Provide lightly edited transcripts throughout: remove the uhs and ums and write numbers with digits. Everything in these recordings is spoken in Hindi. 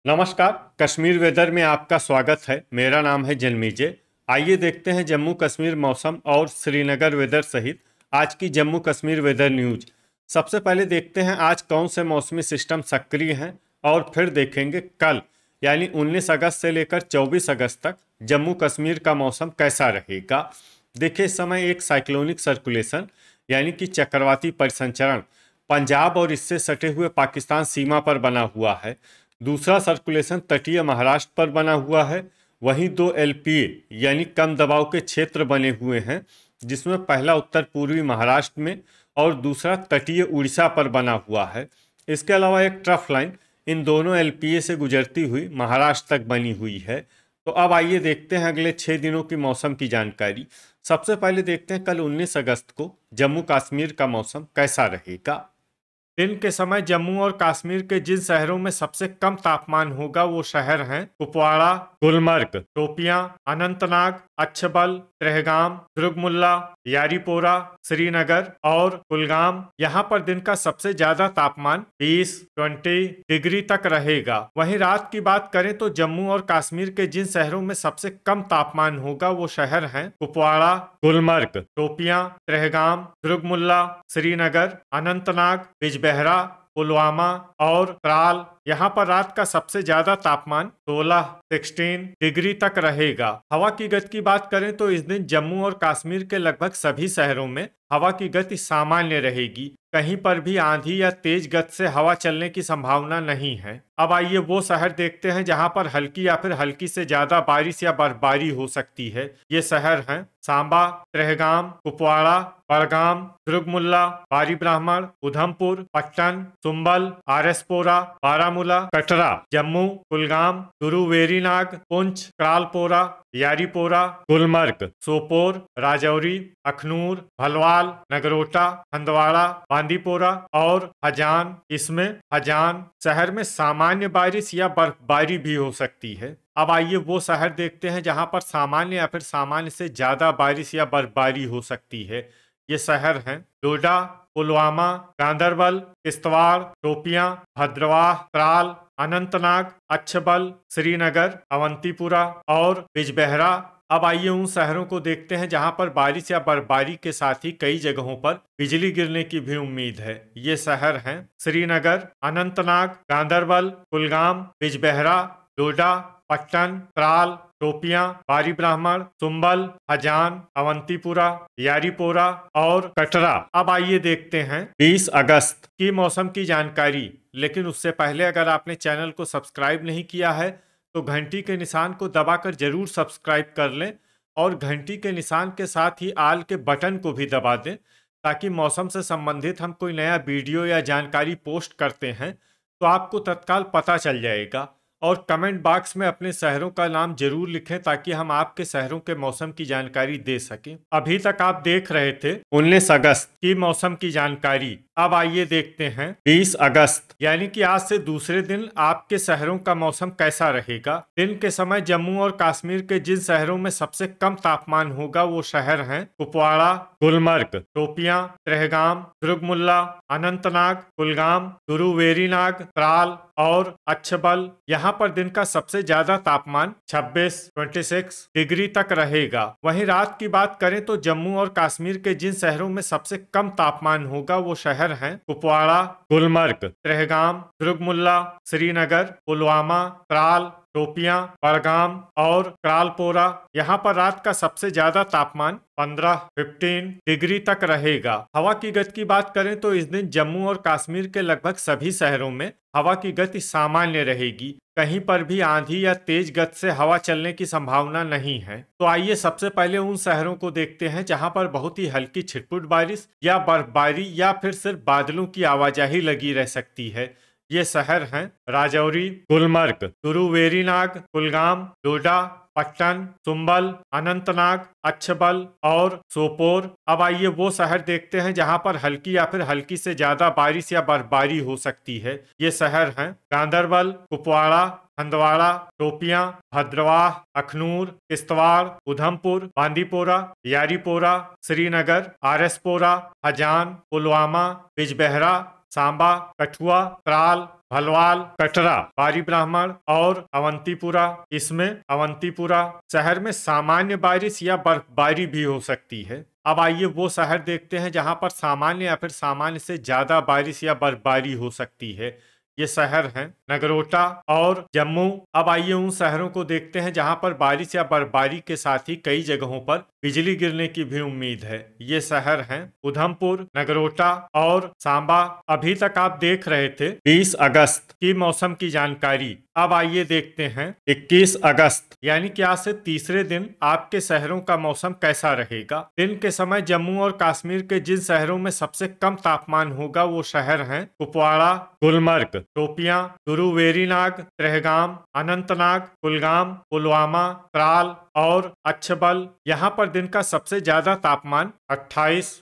नमस्कार। कश्मीर वेदर में आपका स्वागत है। मेरा नाम है जन्मीजे। आइए देखते हैं जम्मू कश्मीर मौसम और श्रीनगर वेदर सहित आज की जम्मू कश्मीर वेदर न्यूज। सबसे पहले देखते हैं आज कौन से मौसमी सिस्टम सक्रिय हैं और फिर देखेंगे कल यानी 19 अगस्त से लेकर 24 अगस्त तक जम्मू कश्मीर का मौसम कैसा रहेगा। देखिए, इस समय एक साइक्लोनिक सर्कुलेशन यानी कि चक्रवाती परिसंचरण पंजाब और इससे सटे हुए पाकिस्तान सीमा पर बना हुआ है। दूसरा सर्कुलेशन तटीय महाराष्ट्र पर बना हुआ है। वहीं दो एलपीए यानी कम दबाव के क्षेत्र बने हुए हैं, जिसमें पहला उत्तर पूर्वी महाराष्ट्र में और दूसरा तटीय उड़ीसा पर बना हुआ है। इसके अलावा एक ट्रफ लाइन इन दोनों एलपीए से गुजरती हुई महाराष्ट्र तक बनी हुई है। तो अब आइए देखते हैं अगले 6 दिनों की मौसम की जानकारी। सबसे पहले देखते हैं कल 19 अगस्त को जम्मू कश्मीर का मौसम कैसा रहेगा। दिन के समय जम्मू और कश्मीर के जिन शहरों में सबसे कम तापमान होगा वो शहर हैं कुपवाड़ा, गुलमर्ग, शोपियां, अनंतनाग, अच्छबल, त्रेहगाम, दुर्गमुल्ला, यारीपोरा, श्रीनगर और कुलगाम। यहाँ पर दिन का सबसे ज्यादा तापमान 20 डिग्री तक रहेगा। वहीं रात की बात करें तो जम्मू और कश्मीर के जिन शहरों में सबसे कम तापमान होगा वो शहर हैं कुपवाड़ा, गुलमर्ग, शोपियां, त्रेहगाम, दुर्गमुल्ला, श्रीनगर, अनंतनाग, बिजबेहरा, पुलवामा और त्राल। यहाँ पर रात का सबसे ज्यादा तापमान 16 डिग्री तक रहेगा। हवा की गति की बात करें तो इस दिन जम्मू और कश्मीर के लगभग सभी शहरों में हवा की गति सामान्य रहेगी। कहीं पर भी आंधी या तेज गति से हवा चलने की संभावना नहीं है। अब आइए वो शहर देखते हैं जहां पर हल्की या फिर हल्की से ज्यादा बारिश या बर्फबारी हो सकती है। ये शहर हैं सांबा, त्रेहगाम, कुपवाड़ा, बड़गाम, दुर्गमुल्ला, बारी ब्राह्मण, उधमपुर, पट्टन, सुंबल, आरएसपोरा, बारामूला, कटरा, जम्मू, कुलगाम, गुरुवेरीनाग, पुंछ, क्रालपोरा, यारीपोरा, गुलमर्ग, सोपोर, राजौरी, अखनूर, भलवाल, नगरोटा, हंदवाड़ा, बांदीपोरा और हजान। इसमें हजान शहर में सामान्य बारिश या बर्फबारी भी हो सकती है। अब आइए वो शहर देखते हैं जहां पर सामान्य या फिर सामान्य से ज्यादा बारिश या बर्फबारी हो सकती है। ये शहर हैं डोडा, पुलवामा, गांदरबल, किश्तवाड़, शोपियां, भद्रवाह, त्राल, अनंतनाग, अच्छबल, श्रीनगर, अवंतीपुरा और बिजबेहरा। अब आइए उन शहरों को देखते हैं जहां पर बारिश या बर्फबारी के साथ ही कई जगहों पर बिजली गिरने की भी उम्मीद है। ये शहर हैं श्रीनगर, अनंतनाग, गांदरबल, कुलगाम, बिजबेहरा, डोडा, पट्टन, त्राल, शोपियां, बारी ब्राह्मण, सुंबल, हजान, अवंतीपुरा, यारीपोरा और कटरा। अब आइए देखते हैं 20 अगस्त की मौसम की जानकारी। लेकिन उससे पहले अगर आपने चैनल को सब्सक्राइब नहीं किया है तो घंटी के निशान को दबाकर जरूर सब्सक्राइब कर लें और घंटी के निशान के साथ ही आल के बटन को भी दबा दें, ताकि मौसम से संबंधित हम कोई नया वीडियो या जानकारी पोस्ट करते हैं तो आपको तत्काल पता चल जाएगा। और कमेंट बॉक्स में अपने शहरों का नाम जरूर लिखें ताकि हम आपके शहरों के मौसम की जानकारी दे सकें। अभी तक आप देख रहे थे 19 अगस्त की मौसम की जानकारी। अब आइए देखते हैं 20 अगस्त यानी कि आज से दूसरे दिन आपके शहरों का मौसम कैसा रहेगा। दिन के समय जम्मू और कश्मीर के जिन शहरों में सबसे कम तापमान होगा वो शहर हैं कुपवाड़ा, गुलमर्ग, शोपियां, त्रेहगाम, दुर्गमुल्ला, अनंतनाग, कुलगाम, गुरुवेरीनाग, त्राल और अच्छबल। यहाँ पर दिन का सबसे ज्यादा तापमान 26 डिग्री तक रहेगा। वहीं रात की बात करें तो जम्मू और कश्मीर के जिन शहरों में सबसे कम तापमान होगा वो शहर हैं कुपवाड़ा, गुलमर्ग, त्रेहगाम, दुर्गमुल्ला, श्रीनगर, पुलवामा, त्राल, शोपियां, बड़गाम और क्रालपोरा। यहाँ पर रात का सबसे ज्यादा तापमान 15 डिग्री तक रहेगा। हवा की गति की बात करें तो इस दिन जम्मू और कश्मीर के लगभग सभी शहरों में हवा की गति सामान्य रहेगी। कहीं पर भी आंधी या तेज गति से हवा चलने की संभावना नहीं है। तो आइए सबसे पहले उन शहरों को देखते हैं जहां पर बहुत ही हल्की छिटपुट बारिश या बर्फबारी या फिर सिर्फ बादलों की आवाजाही लगी रह सकती है। ये शहर हैं राजौरी, गुलमर्ग, गुरुवेरीनाग, कुलगाम, डोडा, पट्टन, सुंबल, अनंतनाग, अच्छबल और सोपोर। अब आइए वो शहर देखते हैं जहां पर हल्की या फिर हल्की से ज्यादा बारिश या बर्फबारी हो सकती है। ये शहर हैं गांदरबल, कुपवाड़ा, हंदवाड़ा, शोपियां, भद्रवाह, अखनूर, किश्तवाड़, उधमपुर, बांदीपोरा, यारीपोरा, श्रीनगर, आरएसपोरा, हजान, पुलवामा, बिजबेहरा, सांबा, कठुआ, त्राल, भलवाल, कटरा, बारी ब्राह्मण और अवंतीपुरा। इसमें अवंतीपुरा शहर में सामान्य बारिश या बर्फबारी भी हो सकती है। अब आइए वो शहर देखते हैं जहां पर सामान्य या फिर सामान्य से ज्यादा बारिश या बर्फबारी हो सकती है। ये शहर हैं नगरोटा और जम्मू। अब आइए उन शहरों को देखते हैं जहां पर बारिश या बर्फबारी के साथ ही कई जगहों पर बिजली गिरने की भी उम्मीद है। ये शहर हैं उधमपुर, नगरोटा और सांबा। अभी तक आप देख रहे थे 20 अगस्त की मौसम की जानकारी। अब आइए देखते हैं 21 अगस्त यानी कि आज से तीसरे दिन आपके शहरों का मौसम कैसा रहेगा। दिन के समय जम्मू और कश्मीर के जिन शहरों में सबसे कम तापमान होगा वो शहर हैं कुपवाड़ा, गुलमर्ग, शोपियां, गुरु वेरीनाग, त्रेहगाम, अनंतनाग, कुलगाम, पुलवामा, त्राल और अच्छबल। यहाँ पर दिन का सबसे ज्यादा तापमान 28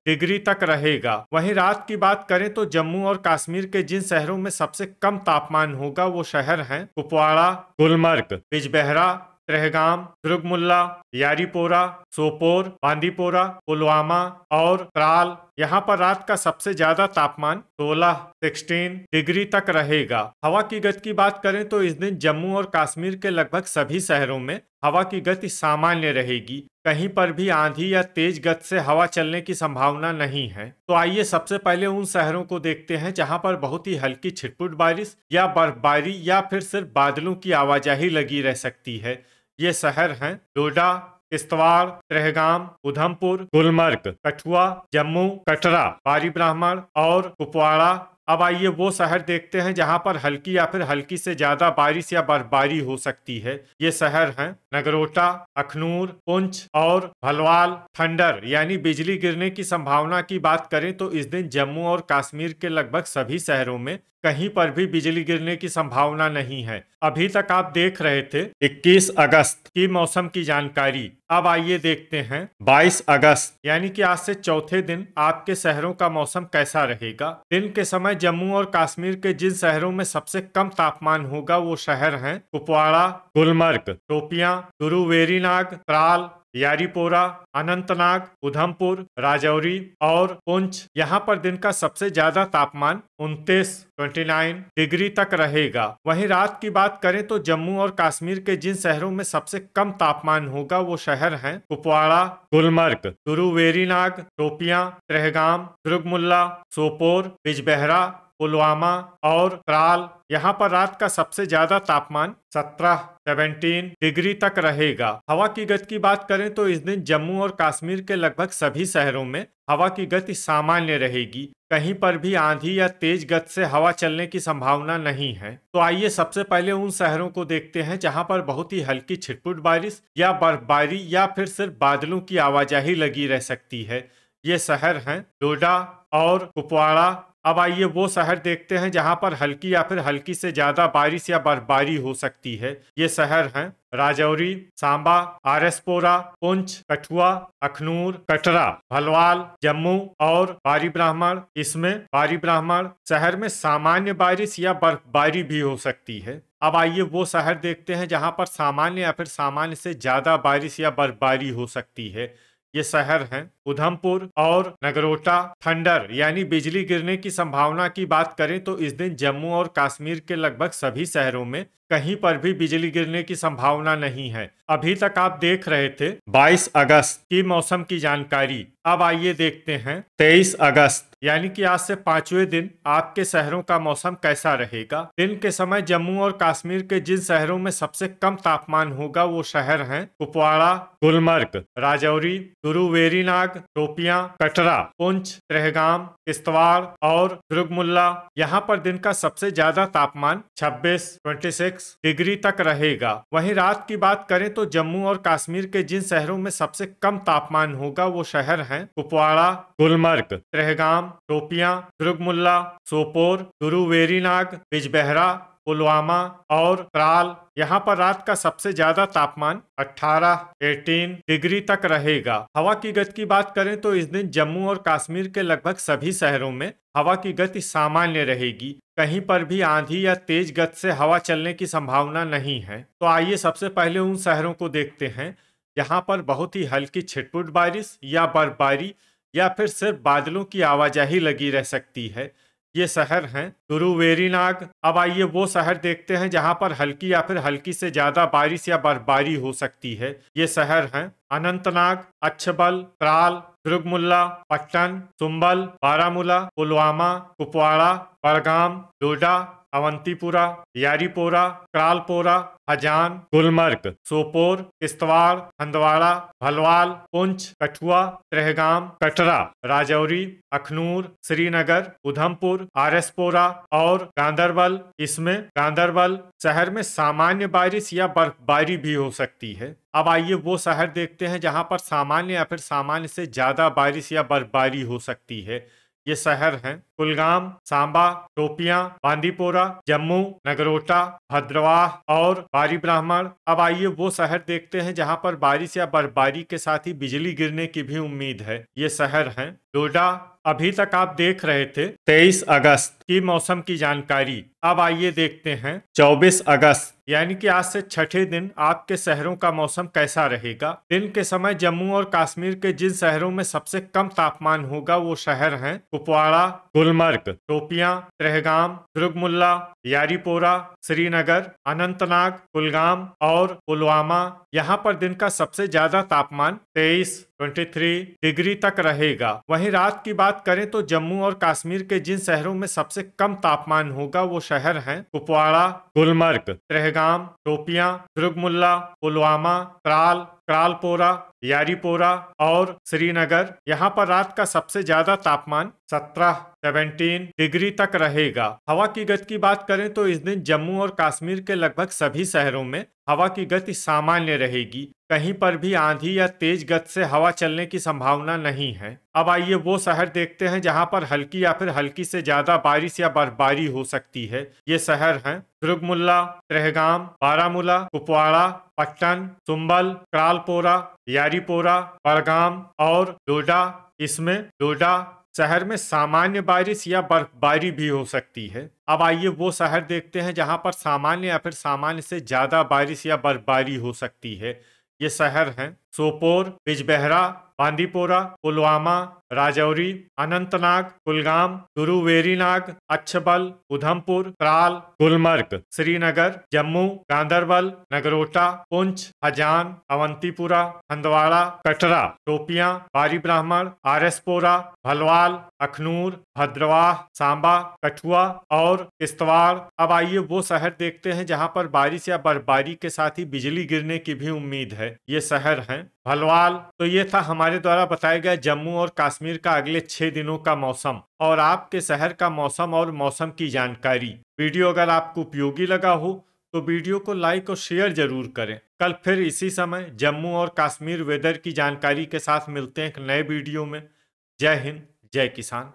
डिग्री तक रहेगा। वहीं रात की बात करें तो जम्मू और कश्मीर के जिन शहरों में सबसे कम तापमान होगा वो शहर हैं कुपवाड़ा, गुलमर्ग, बिजबेहरा, त्रेहगाम, दुर्गमुल्ला, यारीपोरा, सोपोर, बांदीपोरा, पुलवामा और त्राल। यहाँ पर रात का सबसे ज्यादा तापमान 16 डिग्री तक रहेगा। हवा की गति की बात करें तो इस दिन जम्मू और कश्मीर के लगभग सभी शहरों में हवा की गति सामान्य रहेगी। कहीं पर भी आंधी या तेज गति से हवा चलने की संभावना नहीं है। तो आइए सबसे पहले उन शहरों को देखते हैं जहां पर बहुत ही हल्की छिटपुट बारिश या बर्फबारी या फिर सिर्फ बादलों की आवाजाही लगी रह सकती है। ये शहर हैं डोडा, किश्तवाड़, त्रेहगाम, उधमपुर, गुलमर्ग, कठुआ, जम्मू, कटरा, बारी ब्राह्मण और कुपवाड़ा। अब आइए वो शहर देखते हैं जहां पर हल्की या फिर हल्की से ज्यादा बारिश या बर्फबारी हो सकती है। ये शहर हैं नगरोटा, अखनूर, पुंछ और भलवाल। थंडर यानी बिजली गिरने की संभावना की बात करें तो इस दिन जम्मू और कश्मीर के लगभग सभी शहरों में कहीं पर भी बिजली गिरने की संभावना नहीं है। अभी तक आप देख रहे थे 21 अगस्त की मौसम की जानकारी। अब आइए देखते हैं 22 अगस्त यानी कि आज से चौथे दिन आपके शहरों का मौसम कैसा रहेगा। दिन के समय जम्मू और कश्मीर के जिन शहरों में सबसे कम तापमान होगा वो शहर हैं कुपवाड़ा, गुलमर्ग, शोपियां, गुरु वेरीनाग, त्राल, यारीपोरा, अनंतनाग, उधमपुर, राजौरी और पुंछ। यहाँ पर दिन का सबसे ज्यादा तापमान 29 डिग्री तक रहेगा। वहीं रात की बात करें तो जम्मू और कश्मीर के जिन शहरों में सबसे कम तापमान होगा वो शहर हैं कुपवाड़ा, गुलमर्ग, गुरु वेरीनाग, शोपियां, त्रेहगाम, दुर्गमुल्ला, सोपोर, बिजबेहरा, पुलवामा और त्राल। यहाँ पर रात का सबसे ज्यादा तापमान 17 डिग्री तक रहेगा। हवा की गति की बात करें तो इस दिन जम्मू और कश्मीर के लगभग सभी शहरों में हवा की गति सामान्य रहेगी। कहीं पर भी आंधी या तेज गति से हवा चलने की संभावना नहीं है। तो आइए सबसे पहले उन शहरों को देखते हैं जहां पर बहुत ही हल्की छिटपुट बारिश या बर्फबारी या फिर सिर्फ बादलों की आवाजाही लगी रह सकती है। ये शहर हैं डोडा और कुपवाड़ा। अब आइए वो शहर देखते हैं जहां पर हल्की या फिर हल्की से ज्यादा बारिश या बर्फबारी हो सकती है। ये शहर हैं राजौरी, सांबा, आरएसपोरा, पुंछ, कठुआ, अखनूर, कटरा, भलवाल, जम्मू और बारी ब्राह्मण। इसमें बारी ब्राह्मण शहर में सामान्य बारिश या बर्फबारी भी हो सकती है। अब आइए वो शहर देखते हैं जहां पर सामान्य या फिर सामान्य से ज्यादा बारिश या बर्फबारी हो सकती है। ये शहर हैं उधमपुर और नगरोटा। थंडर यानी बिजली गिरने की संभावना की बात करें तो इस दिन जम्मू और कश्मीर के लगभग सभी शहरों में कहीं पर भी बिजली गिरने की संभावना नहीं है। अभी तक आप देख रहे थे 22 अगस्त की मौसम की जानकारी। अब आइए देखते हैं 23 अगस्त यानी कि आज से पांचवें दिन आपके शहरों का मौसम कैसा रहेगा। दिन के समय जम्मू और कश्मीर के जिन शहरों में सबसे कम तापमान होगा वो शहर हैं कुपवाड़ा, गुलमर्ग, राजौरी, गुरु वेरीनाग, शोपियां, कटरा, पुंछ, त्रेहगाम, किश्तवाड़ और दुर्गमुल्ला। यहाँ पर दिन का सबसे ज्यादा तापमान 26 डिग्री तक रहेगा। वहीं रात की बात करें तो जम्मू और कश्मीर के जिन शहरों में सबसे कम तापमान होगा वो शहर हैं कुपवाड़ा, गुलमर्ग, त्रेहगाम, शोपियां, दुर्गमुल्ला, सोपोर, गुरु वेरीनाग, बिजबेहरा, पुलवामा और त्राल। यहाँ पर रात का सबसे ज्यादा तापमान 18 डिग्री तक रहेगा। हवा की गति की बात करें तो इस दिन जम्मू और कश्मीर के लगभग सभी शहरों में हवा की गति सामान्य रहेगी। कहीं पर भी आंधी या तेज गति से हवा चलने की संभावना नहीं है। तो आइए सबसे पहले उन शहरों को देखते हैं जहाँ पर बहुत ही हल्की छिटपुट बारिश या बर्फबारी या फिर सिर्फ बादलों की आवाजाही लगी रह सकती है। ये शहर हैं तुरुवेरीनाग। अब आइए वो शहर देखते हैं जहां पर हल्की या फिर हल्की से ज्यादा बारिश या बर्फबारी हो सकती है। ये शहर हैं अनंतनाग, अच्छबल, त्राल, दुर्गमुल्ला, पट्टन, सुंबल, बारामूला, पुलवामा, कुपवाड़ा, बड़गाम, डोडा, अवंतीपुरा, यारीपोरा, क्रालपोरा, हजान, गुलमर्ग, सोपोर, किश्तवाड़, हंदवाड़ा, भलवाल, पुंछ, कठुआ, त्रेहगाम, कटरा, राजौरी, अखनूर, श्रीनगर, उधमपुर, आरएसपोरा और गांदरबल। इसमें गांदरबल शहर में सामान्य बारिश या बर्फबारी भी हो सकती है। अब आइए वो शहर देखते हैं जहां पर सामान्य या फिर सामान्य से ज्यादा बारिश या बर्फबारी हो सकती है। ये शहर हैं कुलगाम, सांबा, शोपियां, बांदीपोरा, जम्मू, नगरोटा, भद्रवाह और बारी ब्राह्मण। अब आइए वो शहर देखते हैं जहां पर बारिश या बर्फबारी के साथ ही बिजली गिरने की भी उम्मीद है। ये शहर हैं डोडा। अभी तक आप देख रहे थे 23 अगस्त की मौसम की जानकारी। अब आइए देखते हैं 24 अगस्त यानी कि आज से छठे दिन आपके शहरों का मौसम कैसा रहेगा। दिन के समय जम्मू और कश्मीर के जिन शहरों में सबसे कम तापमान होगा वो शहर हैं कुपवाड़ा, गुलमर्ग, शोपियां, त्रेहगाम, दुर्गमुल्ला, यारीपोरा, श्रीनगर, अनंतनाग, कुलगाम और पुलवामा। यहाँ पर दिन का सबसे ज्यादा तापमान 23 डिग्री तक रहेगा। वहीं रात की बात करें तो जम्मू और कश्मीर के जिन शहरों में सबसे कम तापमान होगा वो शहर हैं कुपवाड़ा, गुलमर्ग, त्रेहगाम, शोपियां, दुर्गमुल्ला, पुलवामा, त्राल, क्रालपोरा, यारीपोरा और श्रीनगर। यहाँ पर रात का सबसे ज्यादा तापमान 17 डिग्री तक रहेगा। हवा की गति की बात करें तो इस दिन जम्मू और कश्मीर के लगभग सभी शहरों में हवा की गति सामान्य रहेगी। कहीं पर भी आंधी या तेज गति से हवा चलने की संभावना नहीं है। अब आइए वो शहर देखते हैं जहां पर हल्की या फिर हल्की से ज्यादा बारिश या बर्फबारी हो सकती है। ये शहर हैं दुर्गमुल्ला, त्रेहगाम, बारामूला, कुपवाड़ा, पट्टन, सुंबल, क्रालपोरा, यारीपोरा, बड़गाम और डोडा। इसमें डोडा शहर में सामान्य बारिश या बर्फबारी भी हो सकती है। अब आइए वो शहर देखते हैं जहां पर सामान्य या फिर सामान्य से ज्यादा बारिश या बर्फबारी हो सकती है। ये शहर हैं सोपोर, बिजबेहरा, बांदीपोरा, पुलवामा, राजौरी, अनंतनाग, कुलगाम, तुरुवेरीनाग, अच्छबल, उधमपुर, त्राल, गुलमर्ग, श्रीनगर, जम्मू, गांदरबल, नगरोटा, पुंछ, हजान, अवंतीपुरा, हंदवाड़ा, कटरा, शोपियां, बारी ब्राह्मण, आरएसपोरा, भलवाल, अखनूर, भद्रवाह, सांबा, कठुआ और किश्तवाड़। अब आइए वो शहर देखते हैं जहां पर बारिश या बर्फबारी के साथ ही बिजली गिरने की भी उम्मीद है। ये शहर हैं भलवाल। तो ये था हमारे द्वारा बताया गया जम्मू और कश्मीर का अगले 6 दिनों का मौसम और आपके शहर का मौसम और मौसम की जानकारी। वीडियो अगर आपको उपयोगी लगा हो तो वीडियो को लाइक और शेयर जरूर करें। कल फिर इसी समय जम्मू और कश्मीर वेदर की जानकारी के साथ मिलते हैं एक नए वीडियो में। जय हिंद, जय किसान।